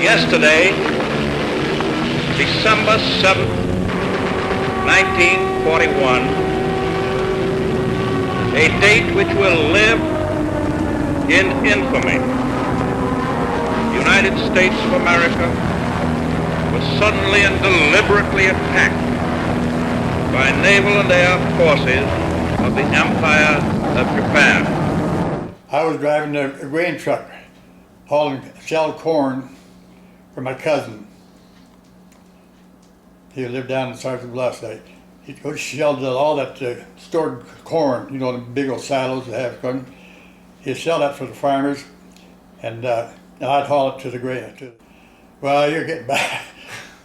Yesterday, December 7th, 1941, a date which will live in infamy. The United States of America was suddenly and deliberately attacked by naval and air forces of the Empire of Japan. I was driving a grain truck hauling shelled corn for my cousin. He lived down in Sergeant Bluffs. He shelled all that stored corn, you know, the big old silos that have corn. He'd sell that for the farmers, and I'd haul it to the grain. Well, you're getting back.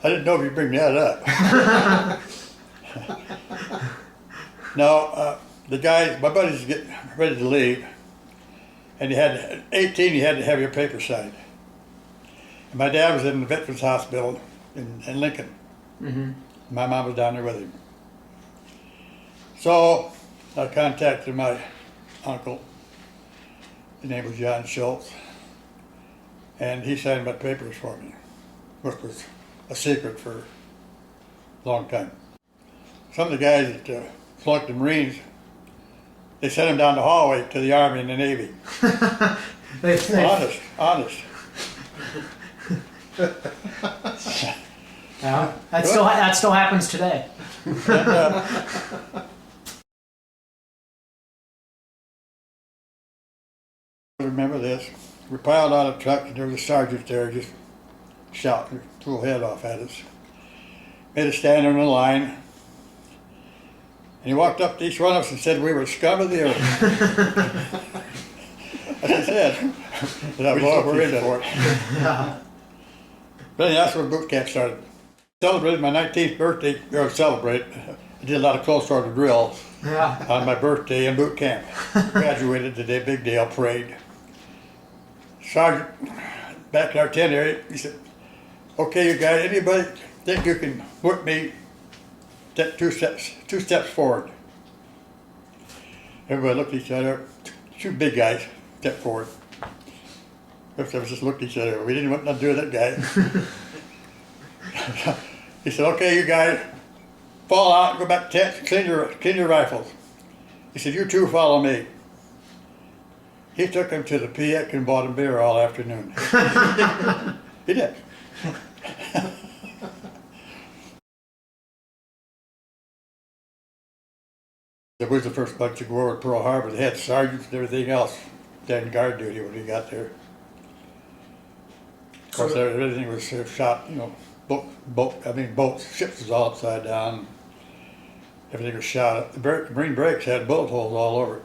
I didn't know if you'd bring that up. No, the guy, my buddy's getting ready to leave, and you had, at 18, you had to have your paper signed. And my dad was in the Veterans Hospital in Lincoln. Mm-hmm. My mom was down there with him. So I contacted my uncle. His name was John Schultz, and he signed my papers for me, which was a secret for a long time. Some of the guys that flunked the Marines, they sent them down the hallway to the Army and the Navy. Honest. Yeah, that still happens today. I remember this. We piled out of the truck, and there was a sergeant there just shouting his little head off at us. Made us stand in a line. And he walked up to each one of us and said we were scum of the earth. As I said, that we're in for it. Yeah. But anyway, that's where boot camp started. Celebrated my 19th birthday, or celebrate. I did a lot of close order drills on my birthday in boot camp. Graduated today, big day, parade. Sergeant, back in our tent area, he said, "Okay, you guys, anybody think you can whip me two steps forward?" Everybody looked at each other. Two big guys stepped forward. Most of us just looked at each other. We didn't want nothing to do with that guy. He said, "Okay, you guys, fall out, go back to tent, clean your rifles." He said, "You two follow me." He took him to the PX and bought him beer all afternoon. He did. It was the first bunch to go over to Pearl Harbor. They had sergeants and everything else down guard duty when we got there. Of course, everything was shot, you know, boats, ships was all upside down. Everything was shot up. The Marine brakes had bullet holes all over it.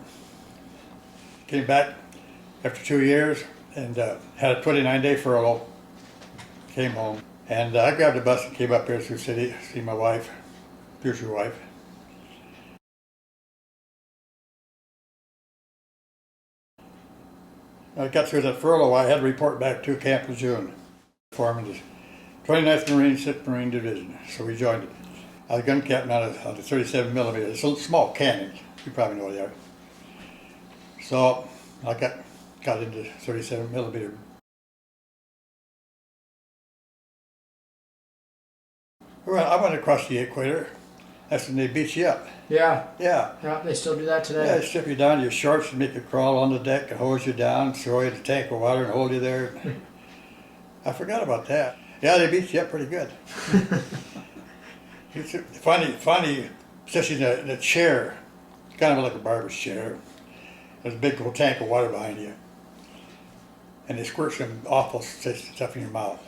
Came back after 2 years and had a 29-day furlough. Came home, and I grabbed a bus and came up here to the city to see my wife, future wife. I got through that furlough. I had to report back to Camp Lejeune, foreman of the 29th Marine, 6th Marine Division. So we joined it. I was gun captain on the 37 millimeter. It's a small cannon. You probably know what they are. So I got into 37 millimeter. Well, I went across the equator. That's when they beat you up. Yeah. Yeah. Yeah, they still do that today. Yeah, they strip you down to your shorts and make you crawl on the deck and hose you down, throw you in a tank of water and hold you there. I forgot about that. Yeah, they beat you up pretty good. Finally, especially in a chair, kind of like a barber's chair. There's a big old tank of water behind you. And they squirt some awful stuff in your mouth.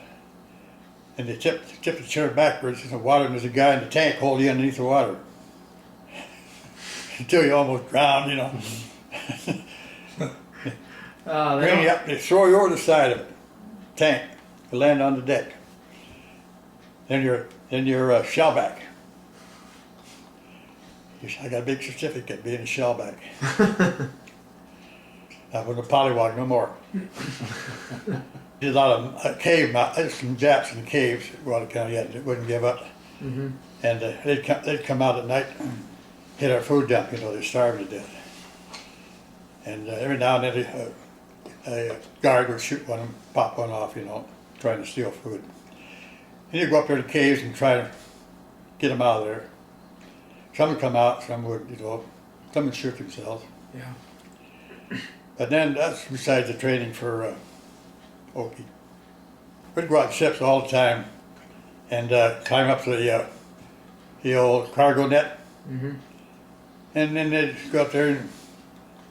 And they tip the chair backwards in the water, and there's a guy in the tank holding you underneath the water. Until you almost drown, you know. Bring you up, they throw you over the side of the tank. You land on the deck. Then you're shellback. I got a big certificate being a shellback. I wasn't a pollywog no more. Did a lot of cave, some Japs in the caves, Water County that wouldn't give up. Mm-hmm. And they'd come out at night and hit our food dump, you know, they're starving to death. And every now and then a guard would shoot one and pop one off, you know. trying to steal food. And you'd go up there to caves and try to get them out of there. Some would come out, some would, some would shoot themselves. Yeah. But then that's besides the training for Okie. We'd go out in ships all the time and climb up to the old cargo net. Mm-hmm. And then they'd go up there and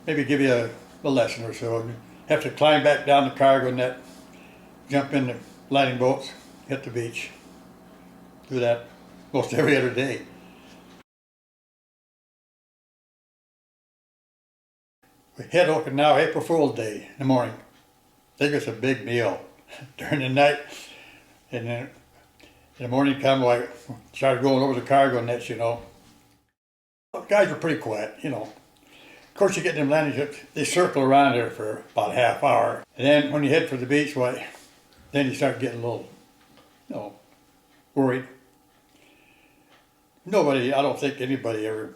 maybe give you a lesson or so. And you have to climb back down the cargo net, jump in the landing boats, hit the beach. Do that most every other day. We head open now April Fool's Day in the morning. I think it's a big meal during the night. And then in the morning come, I started going over the cargo nets, The guys were pretty quiet, Of course, you get them landing ships, they circle around there for about a half hour. And then when you head for the beach, then you start getting a little, worried. I don't think anybody ever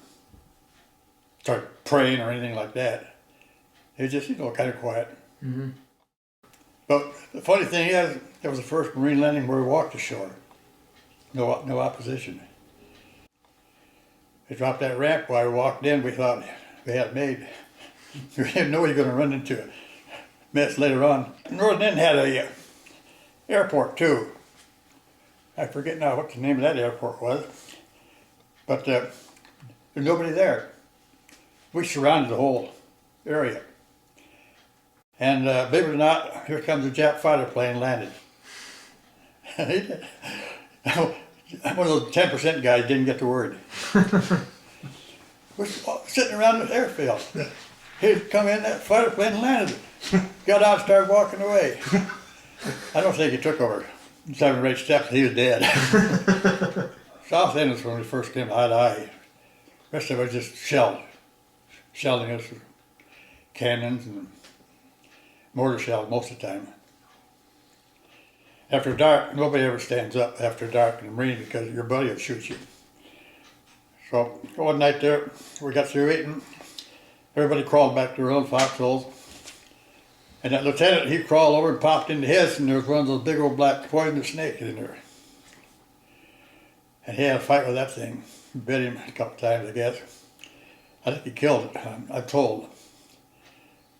started praying or anything like that. They just, kind of quiet. Mm-hmm. But the funny thing is, that was the first marine landing where we walked ashore. No opposition. They dropped that ramp while we walked in. We thought we had it made. We didn't know we were going to run into a mess later on. Northern End had a airport too. I forget now what the name of that airport was. But there's nobody there. We surrounded the whole area. And believe it or not, here comes a Jap fighter plane landed. One of those 10% guys didn't get the word. We're sitting around the airfield. He'd come in, that fighter plane landed. Got out and started walking away. I don't think he took over 7 or 8 steps, he was dead. South End was when we first came eye to eye. The rest of it was just shelling us with cannons and mortar shells most of the time. After dark, nobody ever stands up after dark in the Marine because your buddy will shoot you. So one night there, we got through eating. Everybody crawled back to their own foxholes. And that lieutenant, he crawled over and popped into his, and there was one of those big old black poisonous snakes in there. And he had a fight with that thing. Bit him a couple times, I guess. I think he killed it, I'm told.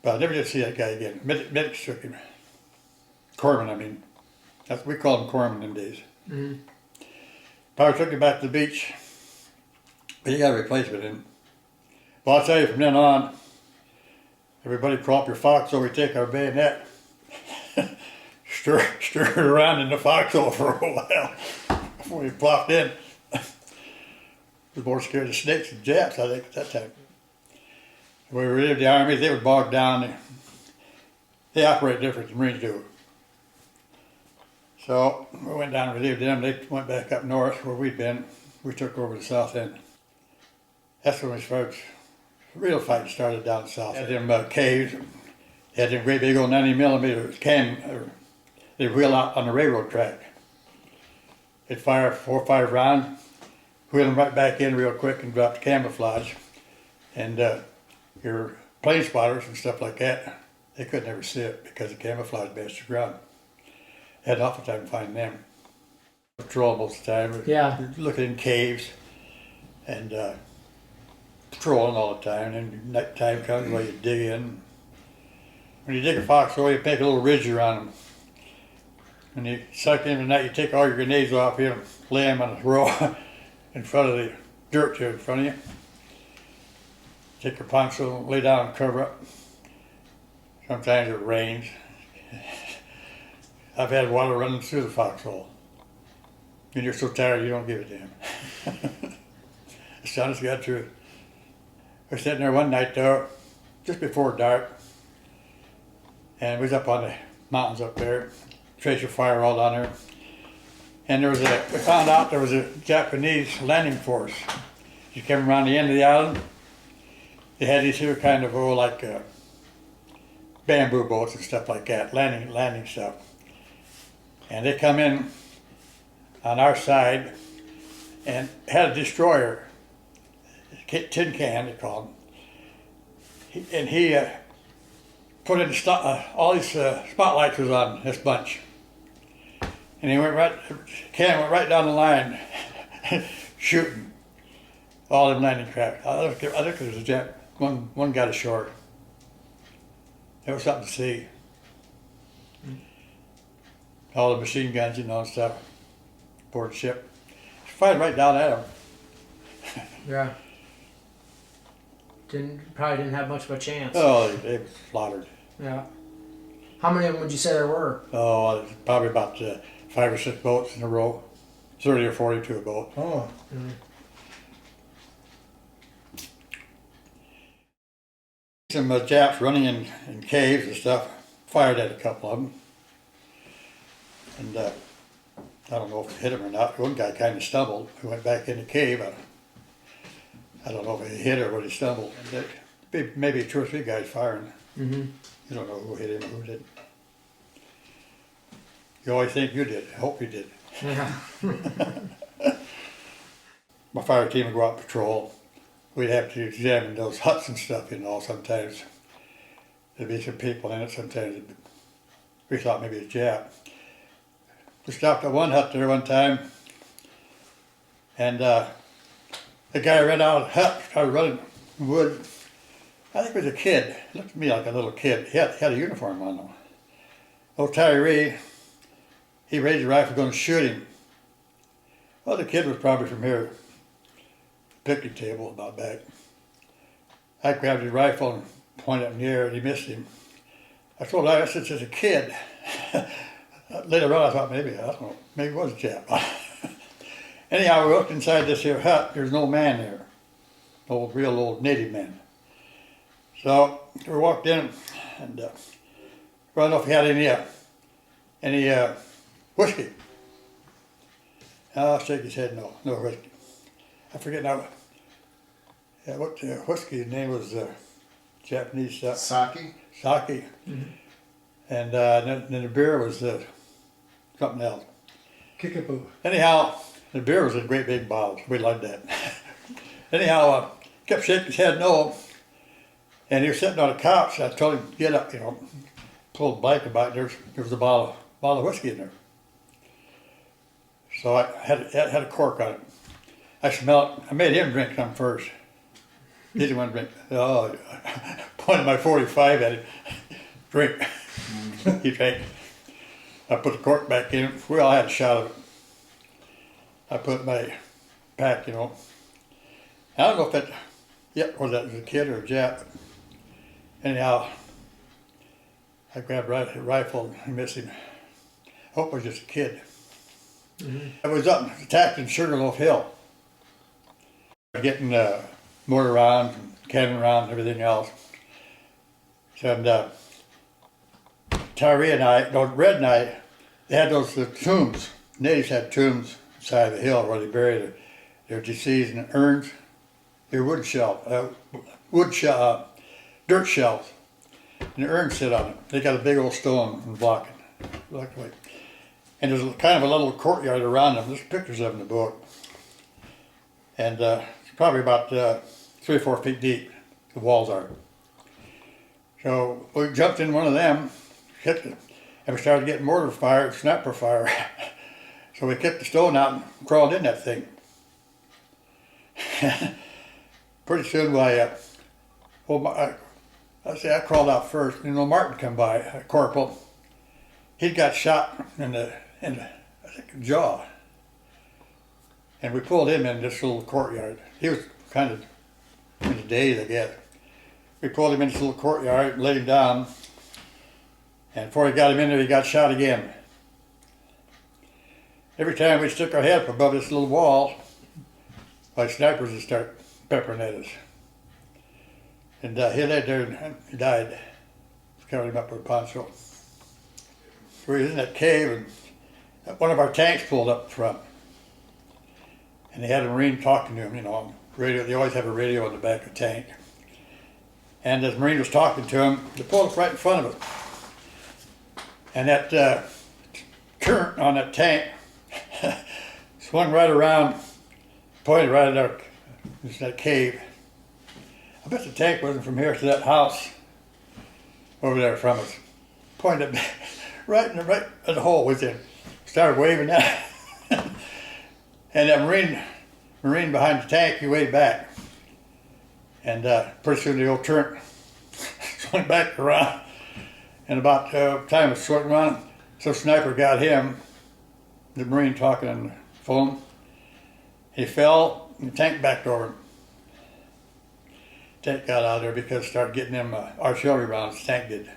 But I never did see that guy again. Medics took him. Corpsman, I mean. We called him Corpsman in them days. Mm-hmm. Probably took him back to the beach. But you got a replacement in. Well, I'll tell you, from then on, everybody crawl up your foxhole, we take our bayonet, stir it around in the foxhole for a while before we plopped in. I was more scared of snakes than Japs, I think, at that time. When we were in the Army, they were bogged down. They operate different than Marines do. So we went down and relieved them. They went back up north where we'd been. We took over the South End. That's when we started. Real fighting started down south. They had them caves. They had them great big old 90mm cannon. They'd wheel out on the railroad track. They'd fire 4 or 5 rounds, wheel them right back in real quick and drop the camouflage. And your plane spotters and stuff like that, they could never see it because the camouflage bashed the ground. They had an awful time finding them. Patrol most of the time. Yeah. Looking in caves and patrolling all the time. And then night time comes where you dig in. When you dig a foxhole, you make a little ridge around them. When you suck in the night, you take all your grenades off you, lay them on a row in front of the dirt here in front of you. Take your poncho, lay down and cover up. Sometimes it rains. I've had water running through the foxhole. And you're so tired you don't give a damn. It's honest to God truth. We were sitting there one night though, just before dark, and we was up on the mountains up there, tracer fire all down there. And we found out there was a Japanese landing force. You came around the end of the island. They had these here kind of bamboo boats and stuff like that, landing stuff. And they come in on our side and had a destroyer, tin can they called him. And he put in all these spotlights was on this bunch. And Ken went right down the line, shooting all them landing craft. I think there was a jet. One got ashore. There was something to see. All the machine guns, and stuff, aboard the ship. Fired right down at him. Yeah. Probably didn't have much of a chance. Oh, they were slaughtered. Yeah. How many of them would you say there were? Oh, probably about 5 or 6 boats in a row. 30 or 40 to a boat. Oh. Mm. Some Japs running in caves and stuff. Fired at a couple of them. And I don't know if it hit him or not. One guy kind of stumbled. He went back in the cave. I don't know if he hit or what he stumbled. Maybe 2 or 3 guys firing. Mm-hmm. You don't know who hit him or who didn't. You always think you did. I hope you did. Yeah. My fire team would go out patrol. We'd have to examine those huts and stuff, sometimes. There'd be some people in it, sometimes we thought maybe a Jap. We stopped at one hut there one time, and the guy ran out of the hut, started running in the wood. I think it was a kid. He looked to me like a little kid. He had a uniform on him. Old Tyree, he raised a rifle going to shoot him. Well, the kid was probably from here, picnic table about back. I grabbed his rifle and pointed up in the air, and he missed him. I told him, I said, it's a kid. Later on, I thought maybe it was a Jap. Anyhow, we looked inside this here hut. There's no man there, real old native man. So we walked in, and I don't know if he had any whiskey. I'll shake his head, no whiskey. I forget now what the whiskey name was, Japanese stuff. Sake? Sake. Mm-hmm. And then the beer was something else. Kickapoo. Anyhow, the beer was in great big bottles. We liked that. Anyhow, kept shaking his head no. And he was sitting on a couch. I told him, get up, pulled the blanket about it. There was a bottle of whiskey in there. So I had a cork on it. I smelled it. I made him drink some first. He didn't want to drink. Oh, pointed my 45 at him. Drink. He drank. I put the cork back in. We all had a shot of it. I put it in my pack, I don't know if whether that was a kid or a Jap. Anyhow, I grabbed a rifle and missed him. I hope it was just a kid. Mm-hmm. I was attacked in Sugarloaf Hill. Getting mortar rounds and cannon rounds and everything else. And Tyree and Red and I, they had those tombs. Natives had tombs side of the hill where they buried their deceased in urns. They're dirt shells. And the urns sit on it. They got a big old stone and block it. And there's kind of a little courtyard around them. There's pictures of them in the book. And it's probably about 3 or 4 feet deep, the walls are. So we jumped in one of them, hit it, and we started getting mortar fire, snapper fire. So we kicked the stone out and crawled in that thing. Pretty soon I crawled out first. Martin come by, a corporal. He got shot in the jaw. And we pulled him in this little courtyard. He was kind of in a daze, I guess. We pulled him in this little courtyard and laid him down. And before he got him in there, he got shot again. Every time we stuck our head up above this little wall, snipers would start peppering at us. And he lay there and he died. Covered him up with a poncho. We were in that cave, and one of our tanks pulled up front. And they had a Marine talking to him, on radio. They always have a radio in the back of the tank. And as Marine was talking to him, they pulled up right in front of him. And that current on that tank swung right around, pointed right at that cave. I bet the tank wasn't from here to that house over there from us. Pointed right at the hole within. started waving that. And that Marine behind the tank, he waved back. And pretty soon the old turret swung back around. And about time it was swung around, some sniper got him, the Marine talking on the phone. He fell, and the tank backed over him. Tank got out of there because it started getting them artillery rounds, the tank did.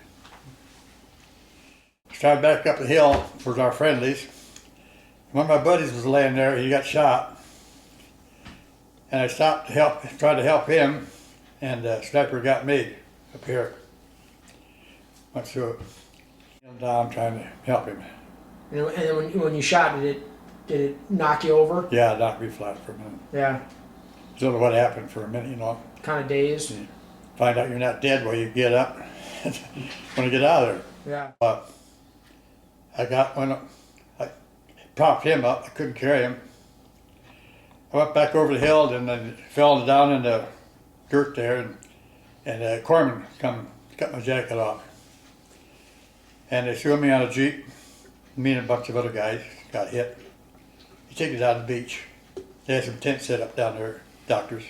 Started back up the hill for our friendlies. One of my buddies was laying there, he got shot. And I stopped to help, tried to help him, and the sniper got me up here. Went through it. Knelt down trying to help him. And then when you shot, did it knock you over? Yeah, it knocked me flat for a minute. Yeah. Don't know what happened for a minute, you know. Kind of dazed. You find out you're not dead while you get up. When you get out of there. Yeah. When I propped him up, I couldn't carry him. I went back over the hill and then fell down in the dirt there, and a corpsman come cut my jacket off. And they threw me on a Jeep. Me and a bunch of other guys got hit. He took us out to the beach. They had some tents set up down there, doctors.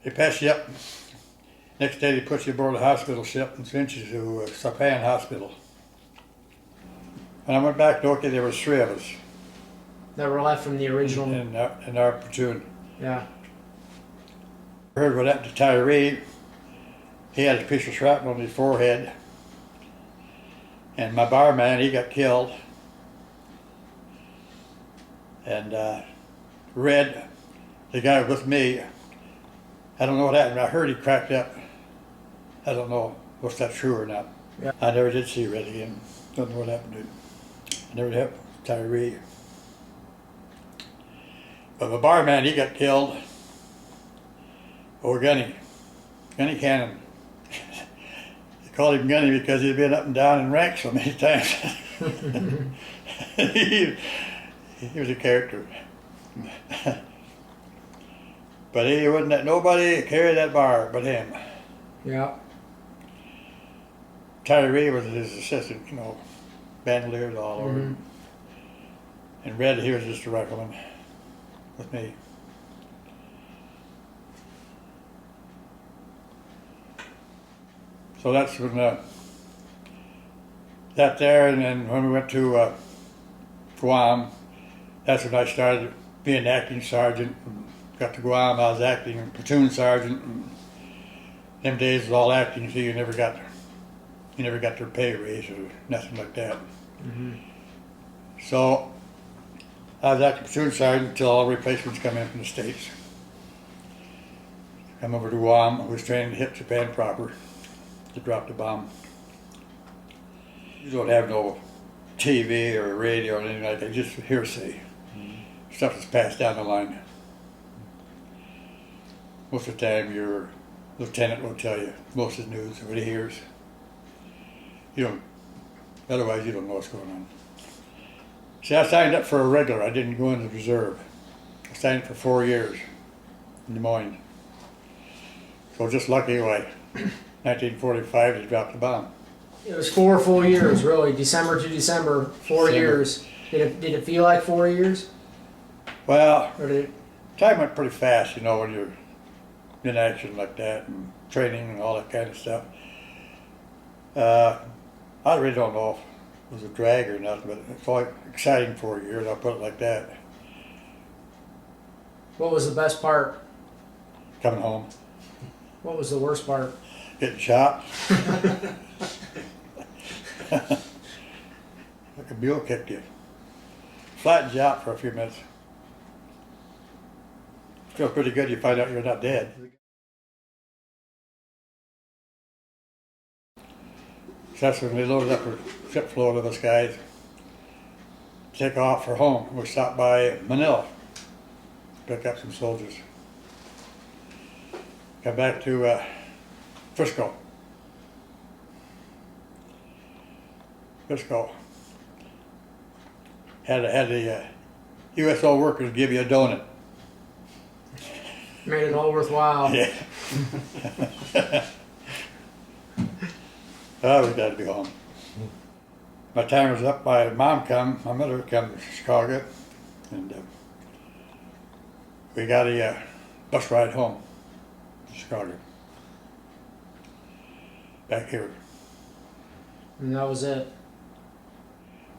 They pass you up. Next day they put you aboard a hospital ship and sent you to Saipan Hospital. When I went back to Oki, there was 3 of us. That were left from the original. In our platoon. Yeah. I heard what happened to Tyree. He had a piece of shrapnel on his forehead. And my barman, he got killed. And Red, the guy with me, I don't know what happened. I heard he cracked up. I don't know if that's true or not. Yeah. I never did see Red again. Don't know what happened to him. I never happened to Tyree. But the barman, he got killed. Or Gunny Cannon. They called him Gunny because he'd been up and down in ranks so many times. he was a character. But he wouldn't let nobody carry that bar but him. Yeah. Tyree was his assistant, you know, bandoliers all over. Mm-hmm. And Red, he was just a rifleman with me. So that's when that there, and then when we went to Guam, that's when I started being acting sergeant. Got to Guam, I was acting platoon sergeant. And them days was all acting, so you never got their pay raise or nothing like that. Mm-hmm. So I was acting platoon sergeant until all replacements come in from the States. Come over to Guam, I was trained to hit Japan proper, to drop the bomb. You don't have no TV or radio or anything like that, just hearsay. Mm-hmm. Stuff that's passed down the line. Most of the time your lieutenant will tell you most of the news, what he hears. Otherwise you don't know what's going on. See, I signed up for a regular, I didn't go in the reserve. I signed up for 4 years in Des Moines. So just lucky, like 1945, they dropped the bomb. It was 4 full years, really. December to December, 4 years. Did it feel like 4 years? Well, Or did it... time went pretty fast, you know, when you're in action like that and training and all that kind of stuff. I really don't know if it was a drag or nothing, but it's like exciting 4 years, I'll put it like that. What was the best part? Coming home, What was the worst part? getting shot. Like a mule kicked you. Flattens you out for a few minutes. Feel pretty good, you find out you're not dead. So that's when they loaded up a ship full of us guys to take off for home. We stopped by Manila, pick up some soldiers. Got back to Frisco. Had the USO workers give you a donut. Made it all worthwhile. Yeah. Oh, we got to be home. my time was up. My mother come to Chicago, and we got a bus ride home to Chicago. Back here. And that was it.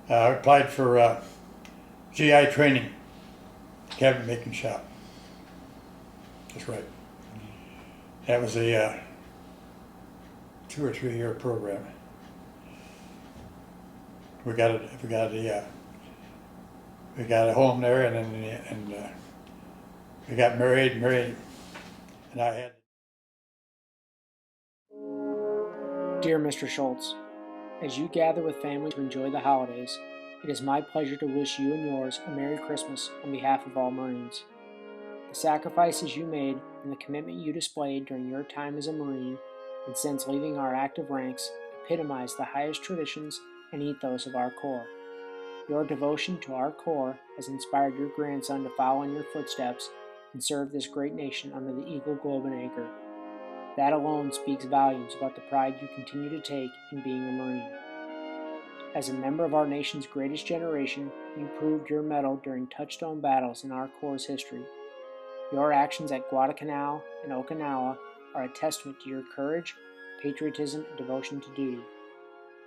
I applied for GI training, cabinet making shop. That's right. That was a 2 or 3 year program. We got a home there, and then we got married, and I had. Dear Mr. Schultz, as you gather with family to enjoy the holidays, it is my pleasure to wish you and yours a Merry Christmas on behalf of all Marines. The sacrifices you made and the commitment you displayed during your time as a Marine and since leaving our active ranks epitomize the highest traditions and ethos of our Corps. Your devotion to our Corps has inspired your grandson to follow in your footsteps and serve this great nation under the Eagle Globe and Anchor. That alone speaks volumes about the pride you continue to take in being a Marine. As a member of our nation's greatest generation, you proved your mettle during touchstone battles in our Corps' history. Your actions at Guadalcanal and Okinawa are a testament to your courage, patriotism, and devotion to duty.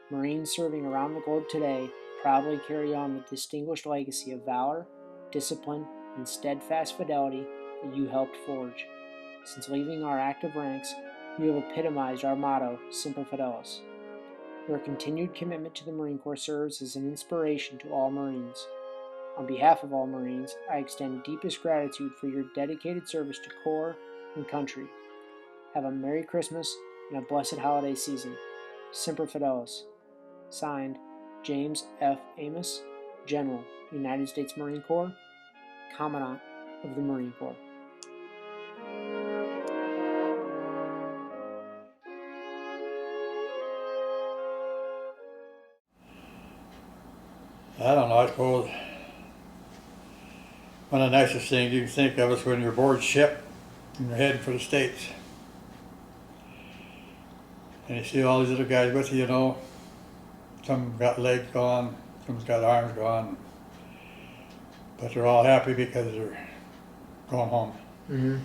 Marines serving around the globe today proudly carry on the distinguished legacy of valor, discipline, and steadfast fidelity that you helped forge. Since leaving our active ranks, you have epitomized our motto, Semper Fidelis. Your continued commitment to the Marine Corps serves as an inspiration to all Marines. On behalf of all Marines, I extend deepest gratitude for your dedicated service to Corps and country. Have a Merry Christmas and a blessed holiday season. Semper Fidelis. Signed, James F. Amos, General, United States Marine Corps, Commandant of the Marine Corps. I don't know, I suppose one of the nicest things you can think of is when you're aboard ship and you're heading for the States. And you see all these little guys with you, you know. Some got legs gone, some's got arms gone. But they're all happy because they're going home. Mm-hmm.